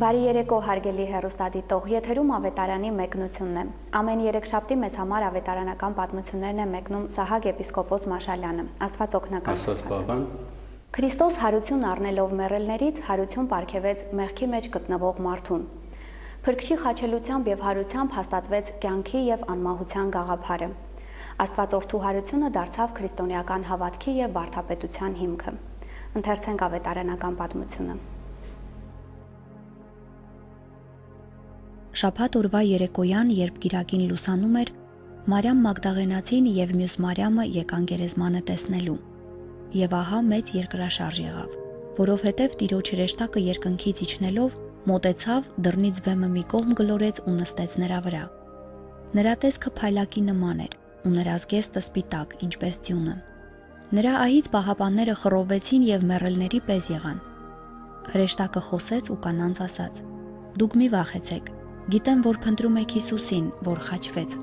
Բարի երեկո հարգելի հեռուստադիտող, եթերում ավետարանի մեկնությունն է։ Ամեն երեքշաբթի մեզ համար ավետարանական պատմություններն է մեկնում Սահակ եպիսկոպոս Մաշալյանը։ Աստված օգնական։ Աստված բավան։ Քրիստոս հարություն առնելով մեռելներից հարություն պարգևեց մեղքի մեջ գտնվող մարդուն։ Փրկչի խաչելությամբ եւ հարությամբ հաստատվեց կյանքի եւ անմահության գաղափարը։ Աստվածորդու հարությունը դարձավ քրիստոնեական հավատքի եւ վարդապետության հիմքը։ Ընթերցենք ավետարանական պատմությունը։ Շաբաթ օրվա երեկոյան, երբ կիրակին լուսանում էր, Մարիամ Մագդաղենացին եւ մյուս Մարիամը եկան գերեզմանը տեսնելու։ Եվ ահա մեծ երկրաշարժ եղավ, որովհետեւ Տիրոջ հրեշտակը երկնքից իջնելով մոտեցավ, դռնից վեմը մի կողմ գլորեց ու նստեց նրա վրա։ Նրա տեսքը փայլակի նման էր, ու նրա զգեստը սպիտակ, ինչպես ձյունը։ Նրա ահից պահապանները խռովվեցին եւ մեռելների պես եղան։ Հրեշտակը խոսեց ու կանանց ասաց. «Դուք մի վախեցեք, գիտեմ, որ փնտրում եք Հիսուսին, որ խաչվեց։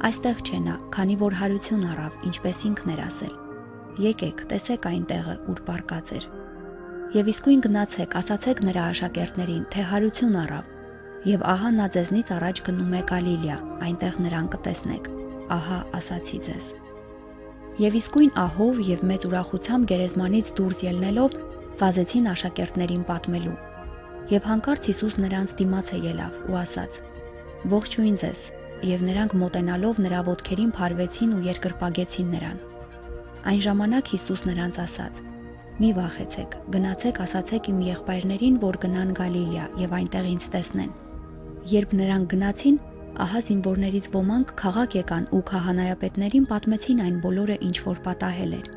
Այստեղ չէ նա, քանի որ հարություն առավ, ինչպես ինքն էր ասել։ Եկեք, տեսեք այն տեղը, ուր պառկած էր։ Եվ իսկույն գնացեք, ասացեք նրա աշակերտներին, թե հարություն առավ։ Եվ ահա նա ձեզնից առաջ գնում է Գալիլեա, այնտեղ նրան կտեսնեք։ Ահա ասացի ձեզ»։ Եվ իսկույն ահով եւ մեծ ուրախությամբ գերեզմանից դուրս ելնելով վազեցին աշակերտներին պատմելու։ Եվ հանկարծ Հիսուս նրանց դիմաց ելավ ու ասաց. «Ողջույն ձեզ», եւ նրանք մոտենալով նրա ոտքերին փարվեցին ու երկրպագեցին նրան։ Այն ժամանակ Հիսուս նրանց ասաց. «Մի վախեցեք, գնացեք ասացեք իմ եղբայրներին, որ գնան Գալիլեա եւ այնտեղ ինձ տեսնեն»։ Երբ նրանք գնացին, ահա զինվորներից ոմանք քաղաք եկան ու քահանայապետներին պատմեցին այն բոլորը, ինչ որ պատահել էր։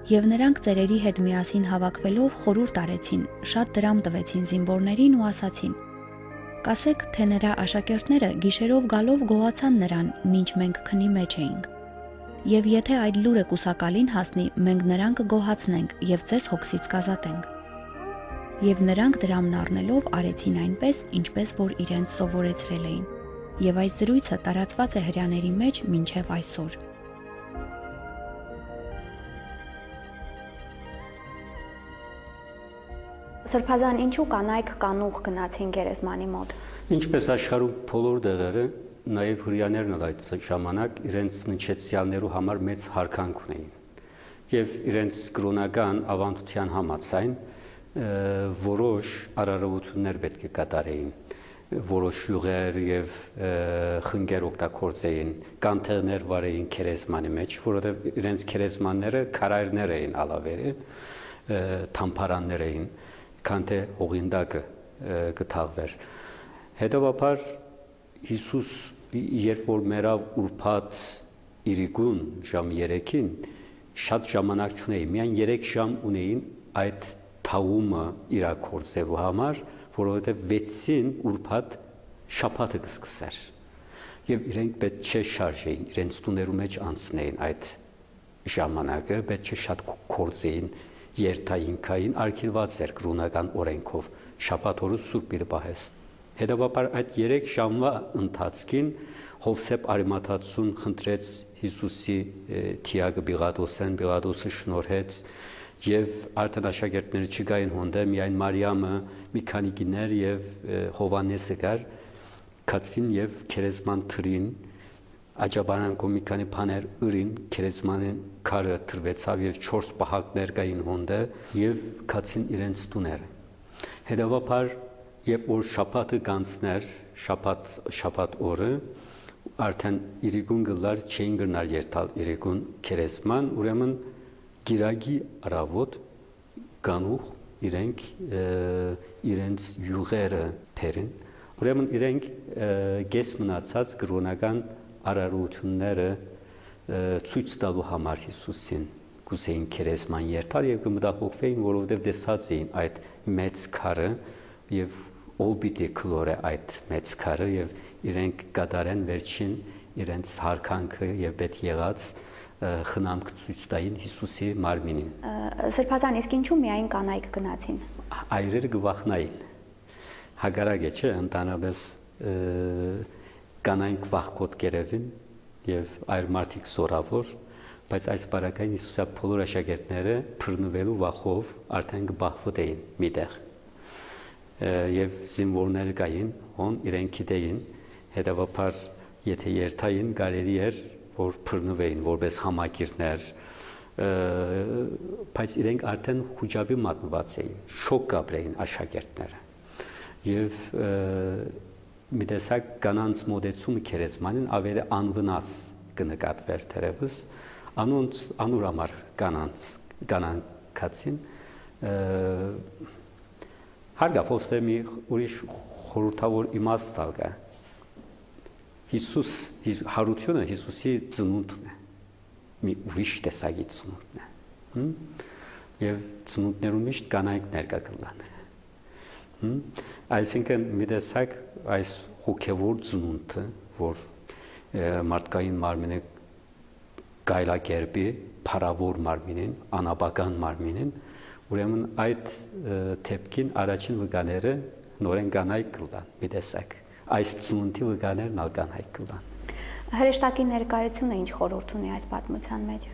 Եվ նրանք ծերերի հետ միասին հավաքվելով խորհուրդ արեցին, շատ դրամ տվեցին զինվորներին ու ասացին. «Կասեք, թե նրա աշակերտները գիշերով գալով գողացան նրան, մինչ մենք քնի մեջ էինք։ Եվ եթե այդ լուրը կուսակալին հասնի, մենք նրան կգոհացնենք եւ ձեզ հոգսից կազատենք»։ Եվ նրանք դրամն առնելով արեցին այնպես, ինչպես որ իրենց սովորեցրել էին։ Եվ այս զրույցը տարածված է հրեաների մեջ մինչև այսօր։ Սրբազան, ինչու կանայք կանուխ գնացին գերեզմանի մոտ։ Ինչպես աշխարհում բոլոր դեղերը, նաև հրեաներն էլ այդ ժամանակ իրենց նչեցյալներու համար մեծ հարկանք ունեին։ Եվ իրենց կրոնական ավանդության համաձայն որոշ արարողություններ պետք է կատարեին, որոշ յուղեր եւ խնգեր օգտագործեին, կանթեղներ վարեին գերեզմանի մեջ, որովհետեւ իրենց գերեզմանները քարայրներ էին ալավերը, թամփարաններ էին, քան թե օղինդակը կթաղվեր։ Հետևաբար Հիսուս երբ որ մեռավ ուրբաթ իրիկուն ժամ 3-ին, շատ ժամանակ չունեին, միայն 3 ժամ ունեին այդ թաղումը իրագործելու համար, որովհետև 6-ին ուրբաթ շաբաթը կսկսեր։ Եվ իրենք պետք չէ շարժեին, իրենց տուներու մեջ անցնեին այդ ժամանակը, պետք չէ շատ գործեին, երթային, արգելված էր կրոնական օրենքով, շաբաթ օրը սուրբ իրը պահես։ Հետևաբար այդ 3 ժամվա ընթացքին Հովսեփ Արիմաթացուն խնդրեց Հիսուսի թիագը Պիղատոսեն, Պիղատոսը շնորհեց եւ արդեն աշակերտները չգային հոնդե, միայն Մարիամը, մի քանի կիներ եւ Հովանեսը կար, կացին եւ քերեզման թրին, աջաբարանքով մի քանի բաներ ըրին, քերեզմանին քարը թրվեցավ եւ 4 պահակներ կային հոնդե եւ կացին իրենց տուները։ Հետևաբար երբ որ շաբաթը կանցներ, շաբաթ օրը արդեն իրիկուն գլար չէին գնալ երթալ իրիկուն քերեզման, ուրեմն գիրագի առավոտ կանուխ իրենք իրենց յուղերը փերին, ուրեմն իրենք գես մնացած կրոնական արարողությունները ցույց տալու համար Հիսուսին գուսեին քերեզման երթալ եւ կմտահոգվեին, որովհետեւ տեսած էին այդ մեծ քարը եւ ով պիտի քլորե այդ մեծ քարը եւ իրենք կատարեն վերջին իրենց հարկանքը եւ պետք եղած խնամք ցույց տային Հիսուսի մարմինին։ Սրբազան, իսկ ինչու միայն կանայք գնացին։ Այրերը գվախնային։ Հագարակ է, չէ, ընդանրապես կանայք վախկոտ կերևին եւ այր մարդիկ զորավոր, բայց այս բարակային Հիսուսի բոլոր աշակերտները բռնվելու վախով արդեն կբախվեին միտեղ։ եւ զինվորներ կային, ոնց իրենք գիտեին, հետեւաբար եթե երթային կարելի էր որ բռնվեին որպես համակիրներ, բայց իրենք արդեն խոճապի մատնված էին, շոկ կապրեին աշակերտները եւ մի տեսակ կանանց մոդեցումը քերեզմանին ավելի անվնաս կնկատվեր թերևս անուր համար կանանքացին հարգավ ոստեր մի ուրիշ խորհրդավոր իմաստ տալ կա հարությունը Հիսուսի ծնունդն է մի ուրիշ տեսակի ծնունդն է եւ ծնունդներում միշտ կանայք ներկա կլան այսինքն մի տեսակ այս հոգևոր ծնունդը որ մարդկային մարմինը գայլակերպի փառավոր մարմինին անաբական մարմինին ուրեմն այդ թեփքին առաջին վկաները նորեն կանայք կլան մի տեսակ այս ծնունդի վկաներն ալ կանայք կլան հրեշտակի ներկայությունը ինչ խորհուրդ ունի այս պատմության մեջ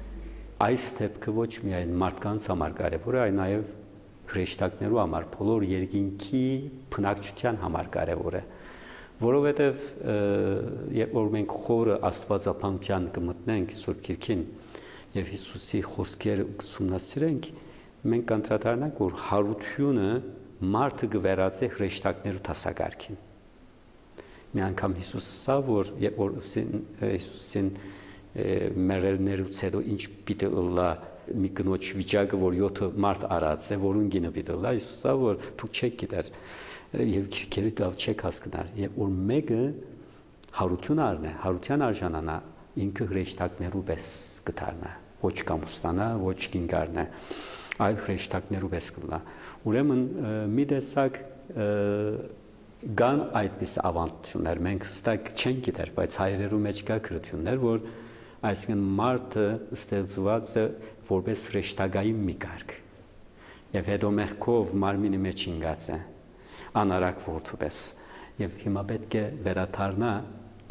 այս թեփքը ոչ միայն մարդկանց համար կարևոր է այլ նաև հրեշտակներու համար բոլոր երկինքի բնակչության համար կարևոր է որովհետև երբ որ մենք խորը աստվածապանության կմտնենք Սուրբ Գիրքին եւ Հիսուսի խոսքերը ուսումնասիրենք մենք կանդրադառնանք որ հարությունը մարդը գվերածե հրեշտակներու տասակարգին մի անգամ Հիսուսը ասա որ երբ որ Հիսուսին մերելներուց հետո ինչ պիտի ըլլա մի կնոջ վիճակը որ 7 մարդ արած է որուն գինը պիտի ըլլա Հիսուսը որ դուք չեք գիտեր եւ քիրքերը լավ չեք հասկնար եւ որ մեկը հարություն առնե հարության արժանանա ինքը հրեշտակներու պես կդառնա ոչ կամուստանա ոչ կինգարնա այլ հրեշտակներու պես կլա ուրեմն մի տեսակ գան այդպես ավանդություններ մենք ստակ չենք գիտեր բայց հայերերու մեջ կա քրություններ որ այսինքն մարդը ստեղծված է որպես հրեշտակային մի կարգ եւ հետո մեղքով մարմինի մեջ ինգած է անարակ որդուպես եւ հիմա պետք է վերաթարնա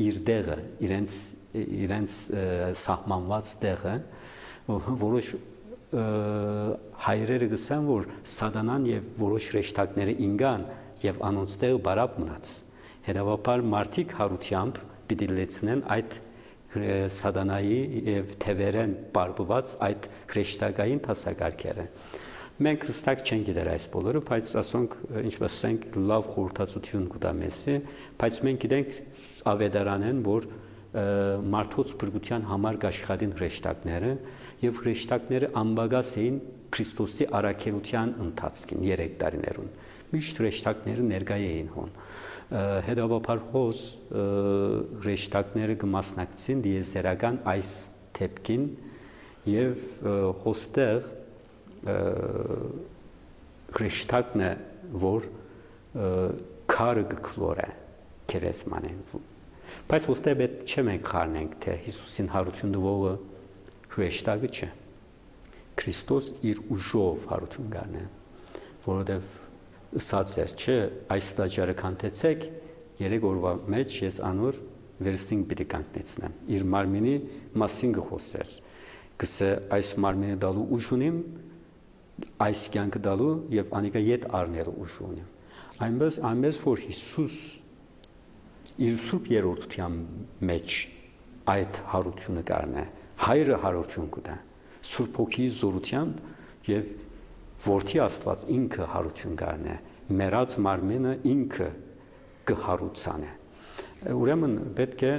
իր դեղը իրենց սահմանված դեղը որոշ հայրերը գսան որ սատանան եւ որոշ հրեշտակները ինգան եւ անոնց տեղը բարապ մնաց հետեւաբար մարդիկ հարությամբ պիտի լեցնեն այդ սատանայի եւ թևերեն բարբված այդ հրեշտակային տասակարգերը մենք հստակ չենք գիտեր այս բոլորը բայց ասոնք ինչպես ասենք լավ խորհրդածություն կտա մեզի բայց մենք գիտենք ավետարանեն որ մարդոց բրգության համար կաշխատին հրեշտակները եւ հրեշտակները անբագաս էին Քրիստոսի առաքելության ընթացքին 3 տարիներուն միշտ հրեշտակները ներկայ էին հոն հետաբար հոս հրեշտակները կմասնակցին դիեզերական այս թեփքին եւ հոստեղ հրեշտակն է որ քարը գքլոր է քերեսմանեն բայց ոստեղ պետք չէ մենք խառնենք թե Հիսուսին հարություն տվողը հրեշտակը չէ Քրիստոս իր ուժով հարություն գարնե որովհետև ըսած էր չէ այս տաճարը կանտեցեք 3 օրվա մեջ ես անոր վերստին պիտի կանգնեցնեմ իր մարմինի մասին գխոսեր գսե այս մարմինը դալու ուժ ունիմ այս կյանքը դալու եւ անիկա յետ առնելու ուժ ունիմ այնպես որ Հիսուս իր սուրբ երրորդության մեջ այդ հարությունը կառնե հայրը հարություն կտա սուրբ հոգի զորությամբ եւ Որդի Աստված ինքը հարություն կառնե մեռած մարմինը ինքը կհարուցանե ուրեմն պետք է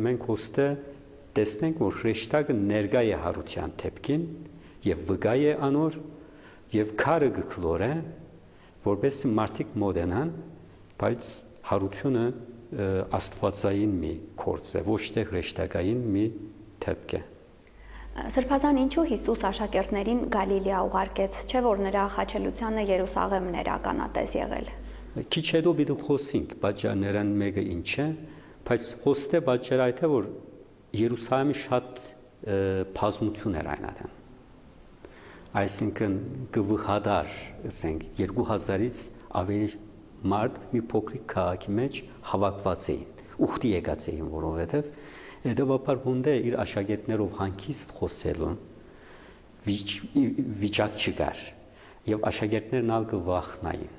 մենք ոստե տեսնենք որ հրեշտակը ներկա է հարության թեփքին եւ վկայ է անոր եւ քարը գքլոր է որովհետեւ մարդիկ մոդենան բայց հարությունը աստվածային մի կորց է ոչ թե հրեշտակային մի թեփք է Սրբազան ինչու Հիսուս աշակերտներին Գալիլեա ուղարկեց, չէ որ նրա խաչելությանը Երուսաղեմն էր ականատես եղել։ Քիչ հետո պիտի խոսենք, պատճառներն մեկը ինչ է, բայց հոստե պատճառը այդ է որ Երուսաղեմի շատ բազմություն էր այնադեմ։ Այսինքն գվհադար, ասենք 2000-ից ավելի մարդ մի փոքրիկ քաղաքի մեջ հավաքված էին, ուխտի եկած էին, որովհետև Հետևաբար հոնդե իր աշակերտներով հանգիստ խոսելու վիճակ չկար եւ աշակերտներն ալ կվախնային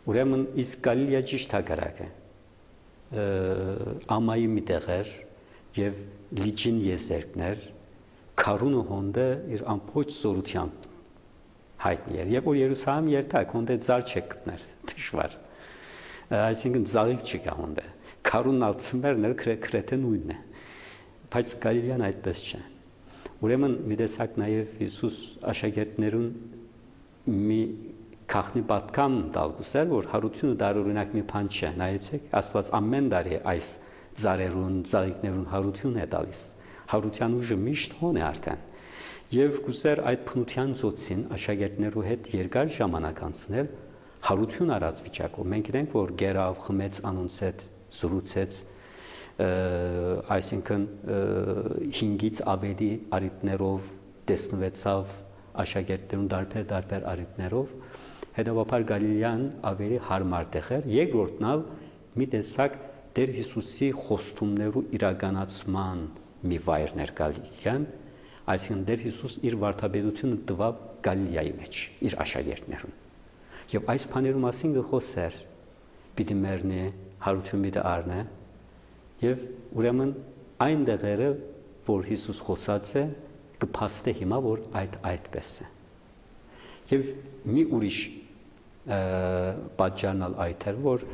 Ուրեմն իսկ Գալիլեա ճիշտ հակառակ է։ Ամայի մի տեղեր եւ լիճին եզերքներ քարունը հոնդը իր ամբողջ զորությամբ հայտնի էր։ Երբ որ Երուսաղեմ երթակ հոնդը ծառ չգտներ դժվար։ Այսինքն ծաղիկ չկա հոնդը։ Քարունն ալցմերն էր քրեթե նույնն է։ Բայց Գալիլեան այդպես չէ։ Ուրեմն մի տեսակ նաեւ Հիսուս աշակերտներուն մի Քախնի պատկան տալգուսել, որ հարությունը դարօրինակ մի բան չէ, նայեցեք, Աստված ամեն տարի այս ծառերուն, ծաղիկներուն հարություն է տալիս։ Հարության ուժը միշտ հոն է արդեն։ Եվ գուսեր այդ փնության ծոցին աշակերտներու հետ երկար ժամանակ անցնել հարություն արած վիճակով։ Մենք գիտենք, որ գերավ խմեց անոնց հետ զրուցեց, այսինքն 5-ից ավելի արիտներով տեսնվեցավ աշակերտներուն դարբեր արիտներով։ Հետևաբար Գալիլեան ավելի հարմար տեղ էր, երկրորդն ալ մի տեսակ Տեր Հիսուսի խոստումներու իրականացման մի վայրն էր Գալիլեան, այսինքն Տեր Հիսուս իր վարդապետությունը տվավ Գալիլեայի մեջ իր աշակերտներուն։ Եվ այս բաներու մասին գխոսեր պիտի մեռնի, հարություն պիտի առնի, եւ ուրեմն այն տեղերը, որ Հիսուս խոսած է, կփաստե հիմա որ այդպես է։ Եվ մի ուրիշ պատճառն այդ էր, որ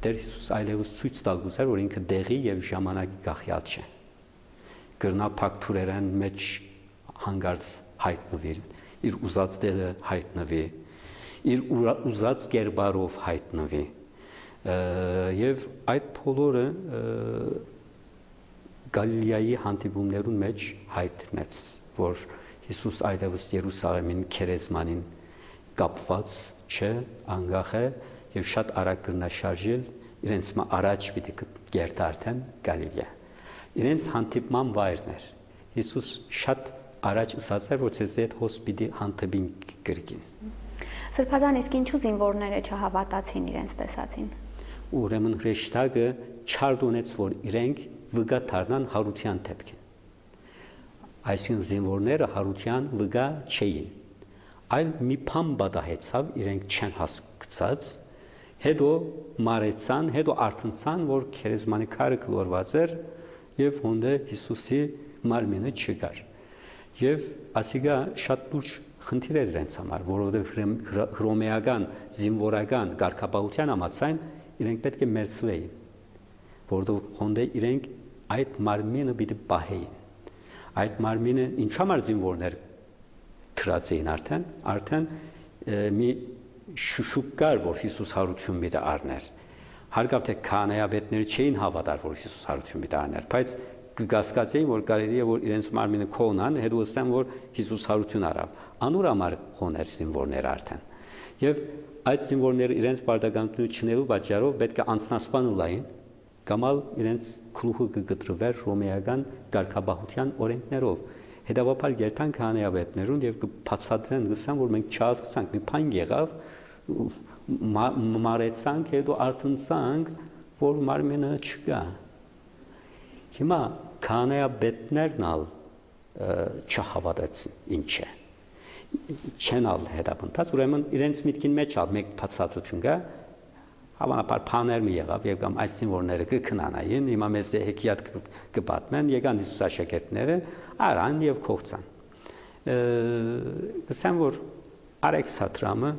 Տեր Հիսուս այլևս ցույց տալ գուզեր, որ ինքը դեղի եւ ժամանակի գախյալ չէ։ Գրնա փակթուրերեն մեջ հանգարց հայտնվի, իր ուզած տեղը հայտնվի, իր ուզած կերպարով հայտնվի։ Եվ այդ բոլորը Գալիլեայի հանդիպումներուն մեջ հայտնեց, որ Հիսուս այդևս Երուսաղեմին քերեզմանին կապված չէ, անգախ է եւ շատ արագ կրնաշարժել իրենց մա առաջ պիտի գերտ արդեն Գալիլեա։ Իրենց հանդիպման վայրն էր։ Հիսուս շատ առաջ ասած էր, որ ցեզ այդ հոսպիտի հանդիպին կրկին։ Սրբազան իսկ ինչու զինվորները չհավատացին իրենց տեսածին։ Ուրեմն հրեշտակը չարդունեց, որ իրենք վգա դառնան հարության դեպքին։ Այսինքն զինվորները հարության վգա չէին, այլ մի բան բադահեցավ, իրենք չեն հասկացած, հետո մարեցան, հետո արթնցան, որ քերեզմանի քարը կլորված էր եւ հոնդե Հիսուսի մարմինը չկար։ Եվ ասիգա շատ լուրջ խնդիր էր իրենց համար, որովհետեւ հռոմեական զինվորական կարգապահության համաձայն իրենք պետք է մերձվեին, որովհետեւ հոնդե իրենք այդ մարմինը պիտի պահեին։ Այդ մարմինը ինչ համար զինվորներ դրած էին արդեն մի շուշուկ կար, որ Հիսուս հարություն պիտի առներ։ Հարկավ թե քահանայապետները չէին հավատար, որ Հիսուս հարություն պիտի առներ, բայց կգասկածեին, որ կարելի է, որ իրենց մարմինը քոնան, հետո ասեն, որ Հիսուս հարություն առավ։ Անուր համար խոներ զինվորները արդեն։ Եվ այդ զինվորները իրենց պարտականությունը չնելու պատճառով պետք է անձնասպան լային, կամալ իրենց քլուխը կգտրվեր հռոմեական կարգապահության օրենքներով։ Հետևաբար գերտան քահանայապետներուն եւ կբացատրեն գսան, որ մենք չհասկացանք, մի բան եղավ, մարեցանք, հետո արթնցանք, որ մարմինը չկա։ Հիմա քահանայապետներն ալ չհավատացին, ինչ է։ Չեն ալ հետապնդած, ուրեմն իրենց միտքին մեջ ալ մեկ բացատրություն կա, հավանաբար բաներ մի եղավ եւ կամ այս զինվորները կքնանային, հիմա մեզ հեքիաթ կպատմեն, եկան Հիսուս աշակերտները, արան եւ կողցան։ Գսեմ որ արեք սատրամը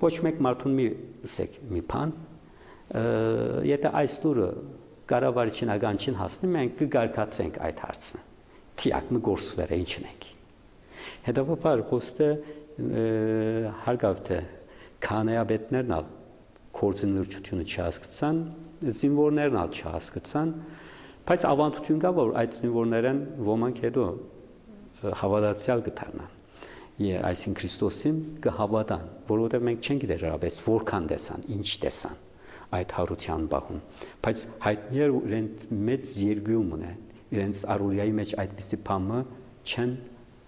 ոչ մեկ մարդուն մի ասեք մի բան, եթե այս լուրը կառավարչին ագանչին հասնի, մենք կգարկադրենք այդ հարցը։ Թիակ մի գործվեր է ինչ ենք։ Հետևաբար խոսքը հարգավ թե քահանայապետներն ալ կորձնրճությունը չհասկացան, զինվորներն ալ չհասկացան, բայց ավանդություն կա, որ այդ զինվորներն ոմանք հետո հավատացյալ կդառնան։ Այսինքն Քրիստոսին կհավատան, որովհետև մենք չենք գիտեր հրապես որքան տեսան, ինչ տեսան այդ հարության բախում, բայց հայտնի էր իրենց մեծ երկյում ունեն, իրենց առօրյայի մեջ այդպիսի բամը չեն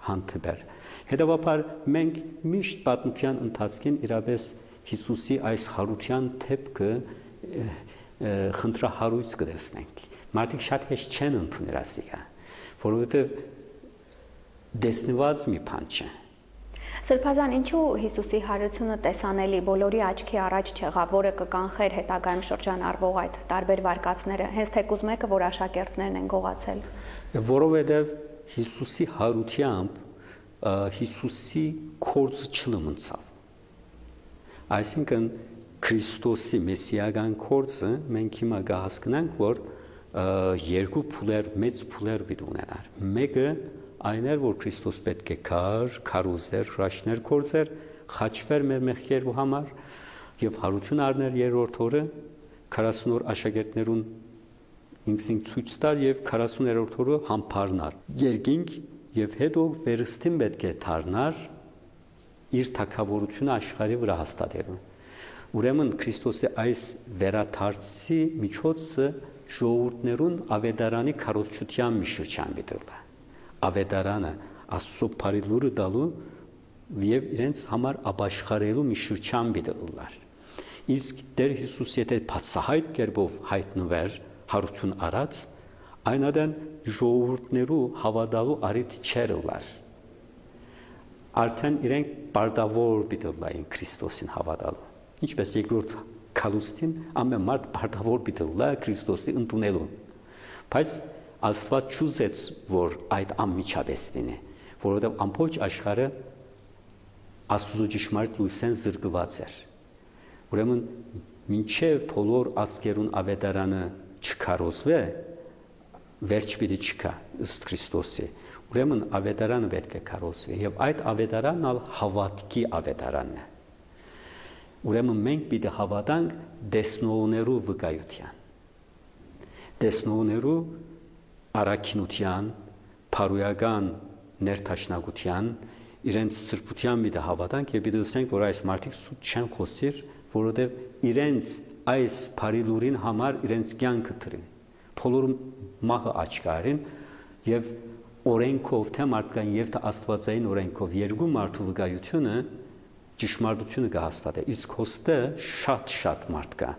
հանդիպել։ Հետևաբար մենք միշտ պատմության ընթացքին իրապես Հիսուսի այս հարության թեփքը խնդրահարույց կտեսնենք։ Մարդիկ շատ հեշտ չեն ընդունել ասիկա, որովհետև դեսնված մի բան չէ։ Սրբազան, ինչու Հիսուսի հարությունը տեսանելի բոլորի աչքի առաջ չեղավ, որը կկանխեր հետագայում շրջանառվող այդ տարբեր վարկածները, հենց թեկուզ մեկը, որ աշակերտներն են գողացել։ Որովհետև Հիսուսի հարությամբ Հիսուսի կորձը չլմնցավ։ Այսինքն Քրիստոսի մեսիական կորձը մենք հիմա կհասկանանք, որ երկու փուլեր, մեծ փուլեր պիտի ունենար։ Մեկը այն էր, որ Քրիստոս պետք է քարոզեր, հրաշներ կործեր, խաչվեր մեր մեղքերու համար եւ հարություն առներ երրորդ օրը 40 օր աշակերտներուն ինքսին ցույց տար եւ 40-րդ օրը համբարնար երկինք եւ հետո վերստին պետք է դառնար իր թակավորությունը աշխարհի վրա հաստատելու։ Ուրեմն Քրիստոսի այս վերաթարցի միջոցը ժողովուրդներուն ավետարանի քարոզչության մի շրջան բիդելա։ Ավետարանը Աստծո բարի լուրը դալու եւ իրենց համար ապաշխարելու մի շրջան բիդելար։ Իսկ Տեր Հիսուս եթե բացահայտ կերպով հայտնվեր հարություն արած, այնադեն ժողովուրդներու հավատալու արիթ չէր ուլար։ Արդեն իրենք բարդավոր բիդելային Քրիստոսին հավատալու։ Ինչպես երկրորդ քալուստին ամեն մարդ բարդավոր բիդելա Քրիստոսի ընդունելու։ Բայց Աստված չուզեց, որ այդ անմիջապես լինի, որովհետև ամբողջ աշխարհը Աստծո ճշմարիտ լույսեն զրկված էր։ Ուրեմն մինչև բոլոր ազգերուն ավետարանը չքարոզվե, վերջ պիտի չկա ըստ Քրիստոսի։ Ուրեմն ավետարանը պետք է քարոզվի եւ այդ ավետարանն ալ հավատքի ավետարանն է։ Ուրեմն մենք պիտի հավատանք դեսնողներու վկայության։ Դեսնողներու առաքինության, փարոյական ներթաշնակության, իրենց սրբության պիտի հավատանք եւ պիտի ասենք, որ այս մարդիկ սուտ չեն խոսիր, որովհետեւ իրենց այս բարի լուրին համար իրենց կյանքը դրին։ Բոլորը մահը աչքարին եւ օրենքով թե մարդկային եւ թե աստվածային օրենքով երկու մարդու վկայությունը ճշմարտությունը կհաստատե։ Իսկ հոստը շատ մարդ կա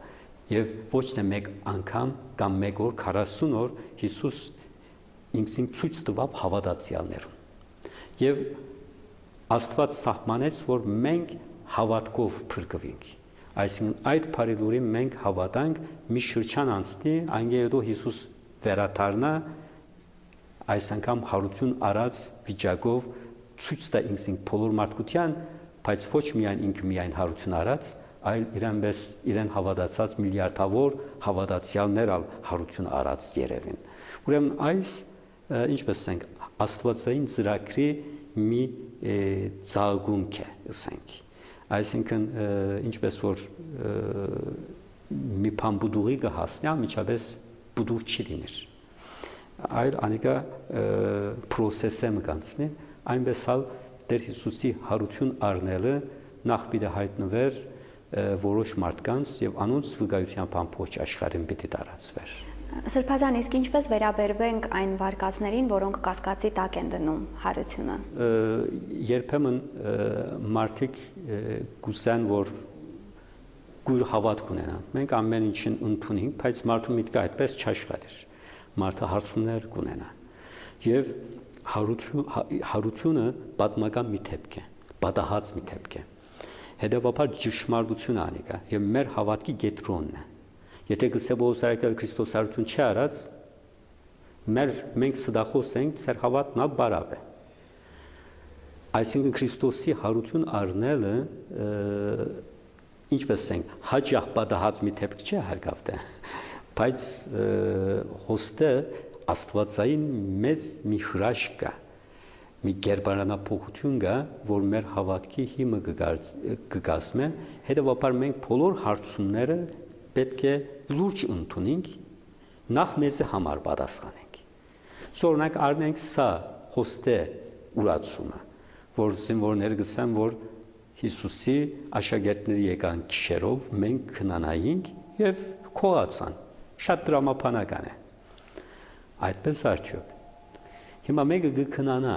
եւ ոչ թե մեկ անգամ կամ մեկ օր 40 օր Հիսուս ինքսին ցույց տվավ հավատացյալներուն։ Եվ Աստված սահմանեց, որ մենք հավատքով փրկվենք։ Այսինքն այդ բարի լուրին մենք հավատանք մի շրջան անցնի, այնգետո Հիսուս վերադառնա այս անգամ հարություն արած վիճակով ցույց տա ինքսին բոլոր մարդկության, բայց ոչ միայն ինքը միայն հարություն արած, այլ իրեն հավատացած միլիարդավոր հավատացյալներ ալ հարություն արած երևին։ Ուրեմն այս ինչպես ասենք աստվածային ծրագրի մի ծաղկունք է, ասենք։ Այսինքն ինչպես որ մի բան բուդուղի կհասնի, միջապես բուդուղ չի լիներ։ Այլ անիկա process-ը մկանցնի, այնպես հալ Տեր Հիսուսի հարություն առնելը նախ պիտի հայտնվեր որոշ մարդկանց եւ անոնց վկայության ամբողջ աշխարհին պիտի տարածվեր։ Սրբազան, իսկ ինչպես վերաբերվենք այն վարկածներին, որոնք կասկածի տակ են դնում հարությունը։ Երբեմն մարդիկ գուսան, որ գույր հավատք ունենան։ Մենք ամեն ինչին ընդունենք, բայց մարդու միտքը այդպես չաշխատեր։ Մարդը հարցումներ կունենա։ Եվ հարությունը պատմական մի դեպք է, պատահած մի դեպք է։ Հետևաբար ճշմարտությունը անիկա եւ մեր հավատքի կենտրոնն է։ Եթե գսեբոսարակել Քրիստոս հարություն չի արած, մենք սդախոս ենք, ծեր հավատն ալ բարավ է։ Այսինքն Քրիստոսի հարություն առնելը ինչպես ենք, հաճախ պատահած մի դեպք չէ հարգավտե, բայց հոստը աստվածային մեծ մի հրաշք կա, մի կերպարանափոխություն կա, որ մեր հավատքի հիմը կգազմե, հետևաբար մենք բոլոր հարցումները պետք է լուրջ ընդունենք, նախ մեզ համար պատասխանենք։ Օրինակ առնենք սա հոստե ուրացումը, որ զինվորները գսեն, որ Հիսուսի աշակերտները եկան գիշերով, մենք քնանայինք եւ քողացան։ Շատ դրամապանական է։ Այդպես արդյոք։ Հիմա մեկը կքնանա,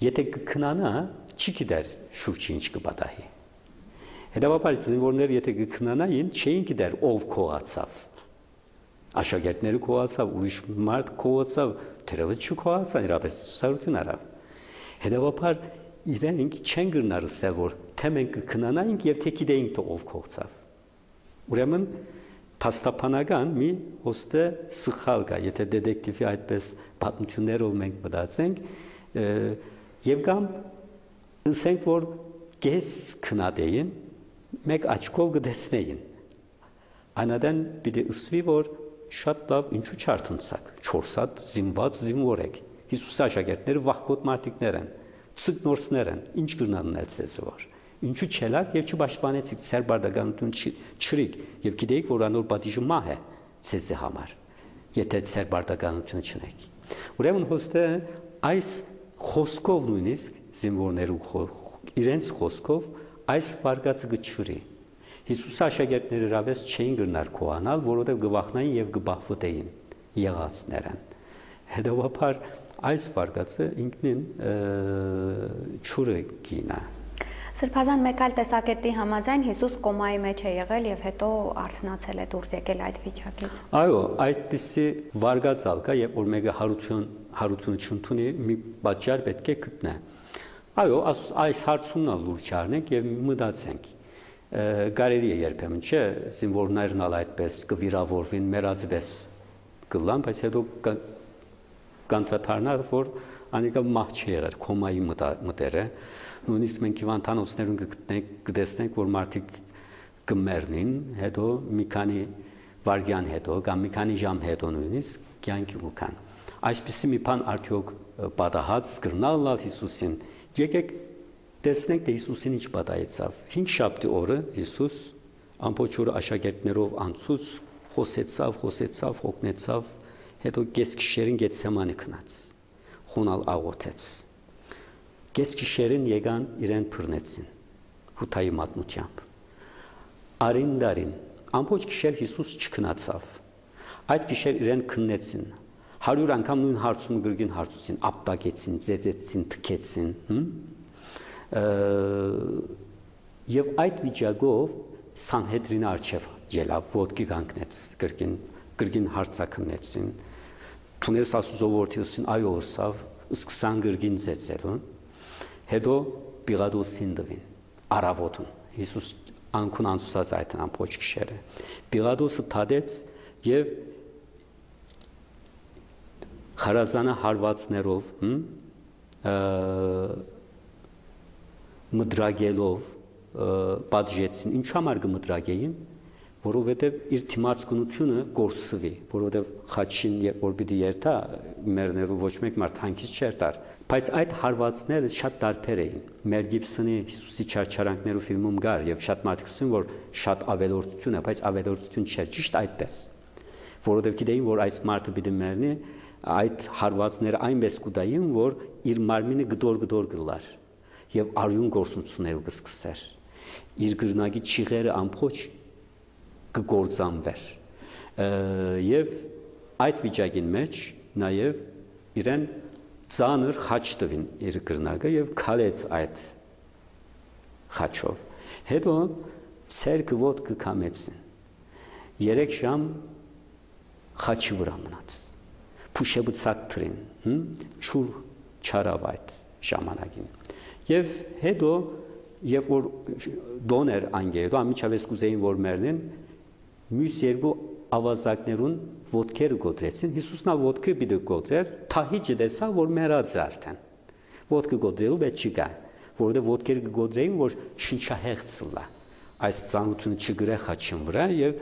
եթե կքնանա, չի գիտեր շուրջը ինչ կպատահի։ Հետևաբար զինվորները եթե կքնանային, չէին գիտեր ով քողացավ։ Աշակերտները քողացավ, ուրիշ մարդ քողացավ, թերևս չքողացան, իրապես սարություն արավ։ Հետևաբար իրենք չեն գնար ասել, որ թե մենք կքնանայինք եւ թե գիտեինք թե ով կողցավ։ Ուրեմն փաստաբանական մի ոստը սխալ կա, եթե դետեկտիվի այդպես պատմություններով մենք մտածենք, եւ կամ ասենք, որ կես քնադեին, մեկ աչքով կտեսնեին։ Այնադեն պիտի ասվի, որ շատ լավ ինչու չարթունցակ, 4 հատ զինված զինվոր եք։ Հիսուսի աշակերտները վախկոտ մարդիկներ են, ցկնորսներ են, ինչ կնաննել ցեզոր։ Ինչու չելակ եւ չպաշտպանեցիք ծեր բարդականություն չրիկ եւ գիտեիք, որ անոր պատիժը մահ է ցեզի համար, եթե ծեր բարդականությունը չնեք։ Ուրեմն հոստը այս խոսքով նույնիսկ զինվորներու իրենց խոսքով այս վարկածը գչրի։ Հիսուսի աշակերտները հրավես չէին գնար քոանալ, որովհետև գվախնային եւ գբախվտեին եղածներն։ Հետևաբար այս վարկածը ինքնին ճուրը գինա։ Սրբազան մեկ այլ տեսակետի համաձայն Հիսուս կոմայի մեջ է եղել եւ հետո արթնացել է դուրս եկել այդ վիճակից։ Այո, այդպիսի վարկածալ կա, երբ որ մեկը հարություն չունի, մի պատճառ պետք է գտնե։ Այո, այս հարցումն լուրջ առնենք եւ մտածենք։ Կարելի է երբեմն չէ, զինվորներն ալ այդպես կվիրավորվին, մեռածպես կլան, բայց հետո կանտրատարնալ, որ անիկա մահ չի եղել, կոմայի մտեր է։ Նույնիսկ մենք հիվանդանոցներում կտեսնենք, որ մարդիկ կմեռնին, հետո մի քանի վայրկյան հետո կամ մի քանի ժամ հետո նույնիսկ կյանքի կգան։ Այսպիսի մի բան արդյոք պատահած կրնալ Հիսուսին։ Եկեք տեսնենք, թե Հիսուսին ինչ պատահեցավ։ 5 շաբթի օրը Հիսուս ամբողջ օրը աշակերտներով անցուց, խոսեցավ, հոգնեցավ, հետո կեսգիշերին Գեթսեմանի քնած, խոնալ աղոթեց։ Կեսգիշերին եկան իրեն բռնեցին, հութայի մատնությամբ։ Արին ամբողջ գիշեր Հիսուս չքնացավ։ Այդ գիշեր իրեն քննեցին։ 100 անգամ նույն հարցումը գրգին հարցուցին, ապտակեցին, ծեծեցին, թքեցին, Եվ այդ վիճակով Սանհեդրին առջև ելավ, ոտքի կանգնեց, գրգին հարցակնեցին, թունես Աստուծո որդիուսին այո ասավ, սկսան գրգին ծեծելուն, հետո Պիղադոսին դվին, առավոտուն, Հիսուս անքուն անցուսած այդ ամբողջ գիշերը, Պիղադոսը թադեց եւ խարազանը հարվածներով, մդրագելով պատժեցին, ինչ համար կմդրագեին, որովհետև իր թիմացկունությունը կորսվի, որովհետև խաչին որ պիտի երթա, մեռնելու ոչ մեկ մարդ հանքից չերտար, բայց այդ հարվածները շատ տարբեր էին, մեր Գիբսոնի Հիսուսի չարչարանքներու ֆիլմում գար եւ շատ մարդիկ ասում որ շատ ավելորդություն է, բայց ավելորդություն չէ, ճիշտ այդպես, որովհետև գիտեին որ այս մարդը պիտի մեռնի, այդ հարվածները այնպես կուտային, որ իր մարմինը գդոր գլար եւ արյուն գործունեություններով կսկսեր, իր գրնագի ճիղերը ամբողջ կգործանվեր եւ այդ վիճակին մեջ նաեւ իրեն ծանր խաչ տվին իր գրնագը եւ քալեց այդ խաչով հետո ցերկը ոտքը կամեցին 3 ժամ խաչի վրա մնաց փուշեբցակ թրին ճուր չարավ այդ ժամանակին եւ հետո երբ որ դոներ անգեյդո ամիջավես կուզեին որ մեռնեն մյուս երկու ավազակներուն ոտքերը գոտրեցին Հիսուսն ալ ոտքը պիտի գոտրեր թահիջը դեսա որ մեռած արդեն ոտքը գոտրելու բետ չկա որովհետեւ ոտքերը կգոտրեին որ շնչահեղցլա այս ծանոթությունը չգրե խաչին վրա եւ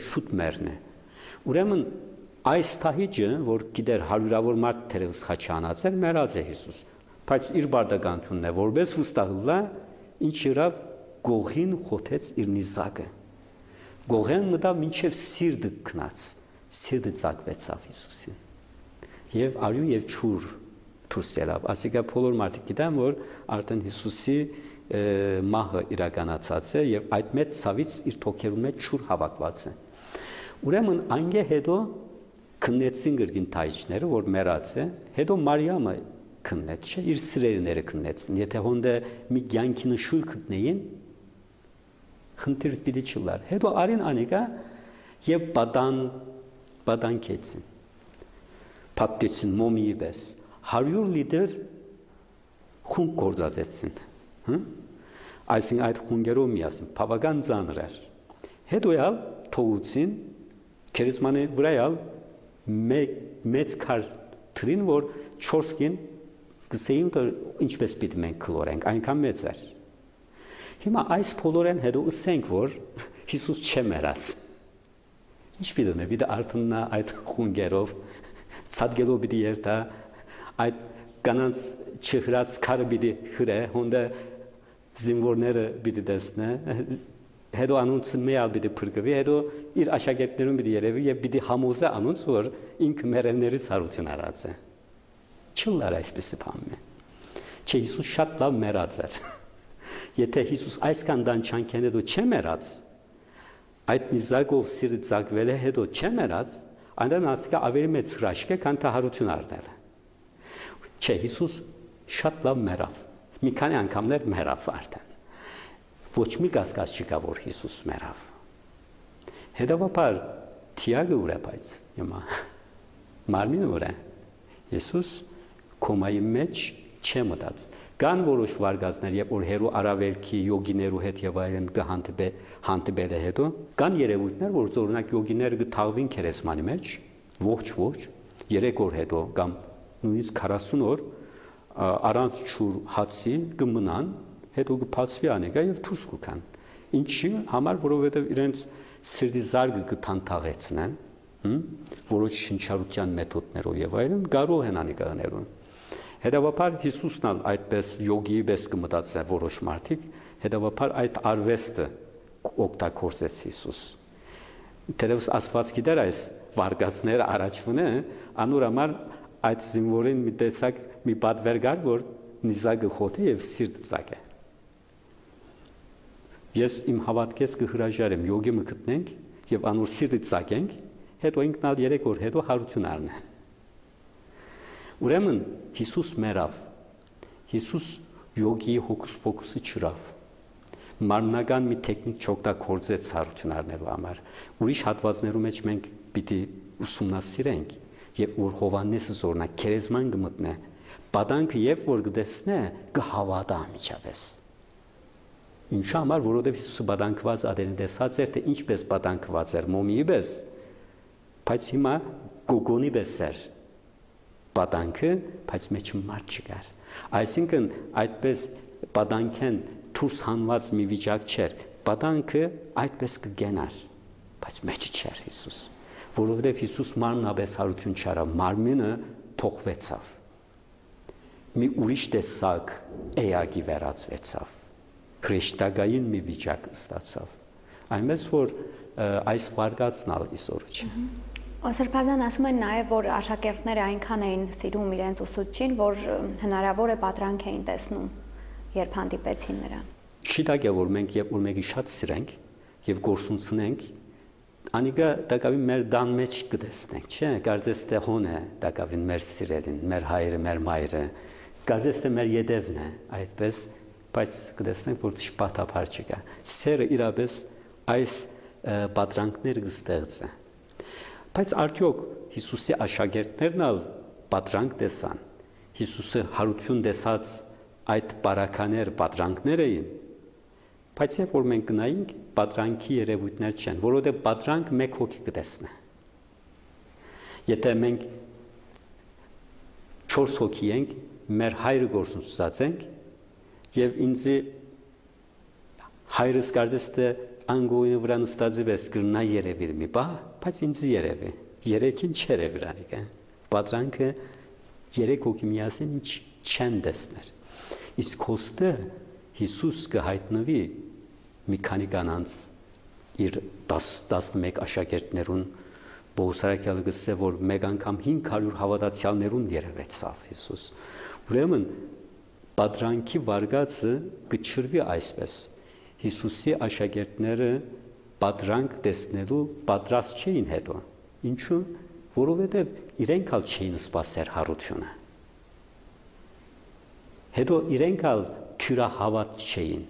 շուտ մեռնե ուրեմն այս թահիջը որ գիտեր հարյուրավոր մարդ թերևս խաչի անացել մեռած է Հիսուս բայց իր բարդականությունն է որպես վստահլա ինչ իրավ գողին խոթեց իր նիզակը գողեն մտավ մինչև սիրտը քնած սիրտը ցակվեցավ Հիսուսին եւ արյուն եւ ճուր դուրս ելավ ասիկա բոլոր մարդիկ գիտեն որ արդեն Հիսուսի մահը իրականացած է եւ այդ մեծ ցավից իր թոքերում մեջ ճուր հավաքված է ուրեմն անգե հետո քննեցին գրգին թայիչները որ մեռած է հետո Մարիամը քննեց չէ իր սիրելիները քննեցին եթե հոնդը մի ցանկի նշույլ գտնեին խնդիր պիտի չլար հետո արին անիկա եւ բադանքեցին պատկեցին մոմիի պես 100 լիտր խունգ գործածեցին։ Այսինքն այդ խունգերով միասին բավական ծանր էր։ Հետո ալ թողուցին քերիզմանի վրա ալ մեծ քար թրին, որ 4 կին գսեին որ ինչպես պիտի մենք քլորենք, այնքան մեծ էր։ Հիմա այս փոլորեն հետո ասենք, որ Հիսուս չմեռած։ Ինչ պիտի պիտի արթնա այդ խունգերով, ցածգելով պիտի երթա, այդ կանանց չհրած քարը պիտի հրե, հոնդը զինվորները պիտի տեսնե, հետո անոնց մեալ պիտի փրկվի, հետո իր աշակերտներուն պիտի երևի եւ պիտի համոզե անոնց, որ ինքը մեռելներից հարություն արած է։ Չլար այսպեսի բան է։ Չէ, Հիսուս շատ լավ մեռած էր։ Եթե Հիսուս այսքան դանչանքեն հետո չմեռած, այդ նիզակով սիրտ ծակվել է հետո չմեռած, այնտեղ ասիկա ավելի մեծ հրաշք է, քան թե հարություն առնել։ Չէ, Հիսուս շատ լավ մեռավ։ Մի քանի անգամներ մեռավ արդեն։ Ոչ մի կասկած չկա, որ Հիսուս մեռավ։ Հետևաբար թիագը ուր է բայց հիմա մարմինը ուր է։ Հիսուս կոմայի մեջ չմտած։ Կան որոշ վարգածներ, երբ որ հերու արավելքի յոգիներու հետ եւ այլն հանդիպել է հետո, կան երևույթներ, որ օրինակ յոգիները գտաղվին քերեսմանի մեջ, ողջ 3 օր հետո կամ նույնիսկ 40 օր առանց չուր հացի կմնան, հետո կփածվի անեկա եւ դուրս կգան։ Ինչի համար, որովհետեւ իրենց սիրտի զարգը կթանթաղեցնեն, որոշ շնչառության մեթոդներով եւ այլն կարող են անեկաներուն։ Հետևաբար Հիսուսն ալ այդպես յոգիի պես կմտածե որոշ մարդիկ, հետևաբար այդ արվեստը օգտագործեց Հիսուս։ Դերևս Աստված գիտեր այս վարգածները առաջվնը, անոր համար այդ զինվորին մի տեսակ մի պատվեր կար, որ նիզակը խոթի եւ սիրտ ծակե։ Ես իմ հավատքես կհրաժարեմ յոգի մը գտնենք եւ անոր սիրտը ծակենք, հետո ինքնալ 3 օր հետո հարություն առնե։ Ուրեմն Հիսուս մեռավ։ Հիսուս յոգի հոգուս փոքուսը չրավ։ Մարմնական մի տեխնիկ չօգտագործեց հարություն առնելու համար։ Ուրիշ հատվածներում մեջ մենք պիտի ուսումնասիրենք եւ որ Հովհաննեսը զորնակ քերեզման կմտնե, պատանքը եւ որ կտեսնե կհավատա միջապես։ Ինչու համար, որովհետեւ Հիսուսը պատանքված ադենը տեսած էր, թե ինչպես պատանքված էր մոմիի պես, բայց հիմա գոգոնի պես էր պատանքը, բայց մեջը մարդ չկար։ Այսինքն այդպես պատանքեն դուրս հանված մի վիճակ չէր, պատանքը այդպես կգենար, բայց մեջը չէր Հիսուս, որովհետև Հիսուս մարմնապես հարություն չարավ, մարմինը փոխվեցավ, մի ուրիշ տեսակ էակի վերածվեցավ, հրեշտակային մի վիճակ ստացավ, այնպես որ այս վարգածն ալ իսօր չէ։ Սրբազան ասում են նաև, որ աշակերտները այնքան էին սիրում իրենց ուսուցչին, որ հնարավոր է պատրանք էին տեսնում, երբ հանդիպեցին նրան։ Շիտակ է, որ մենք երբ որ մեկի շատ սիրենք եւ գործունցնենք, անիկա տակավին մեր դան մեջ կտեսնենք, չէ՞, կարծես թե հոն է տակավին մեր սիրելին, մեր հայրը, մեր մայրը, կարծես թե մեր յետևն է, այդպես, բայց կտեսնենք, որ շփաթափար չկա։ Սերը իրապես այս պատրանքները կստեղծե։ Բայց արդյոք Հիսուսի աշակերտներն ալ պատրանք տեսան, Հիսուսը հարություն տեսած այդ բարականեր պատրանքներ էին, բայց երբ որ մենք գնայինք, պատրանքի երևույթներ չեն, որովհետև պատրանք մեկ հոգի կտեսնե։ Եթե մենք 4 հոգի ենք, մեր հայրը գործունեած ենք, եւ ինձ հայրս կարծես թե անգոյի վրա նստածի պես կրնա երևի մի բա, բայց ինձ երևի, երեքին չերևի ռանիկա, պատրանքը 3 հոգի միասին չեն տեսներ, իսկ հոստը Հիսուս կհայտնվի մի քանի կանանց իր 11 աշակերտներուն, Բողոսարակյալը գսե, որ մեկ անգամ 500 հավատացյալներուն երևեցավ Հիսուս, ուրեմն պատրանքի վարգածը կչրվի այսպես, Հիսուսի աշակերտները պատրանք տեսնելու պատրաստ չէին հետո, ինչու, որովհետև իրենք ալ չէին սպասեր հարությունը, հետո իրենք ալ թյուրահավատ չէին,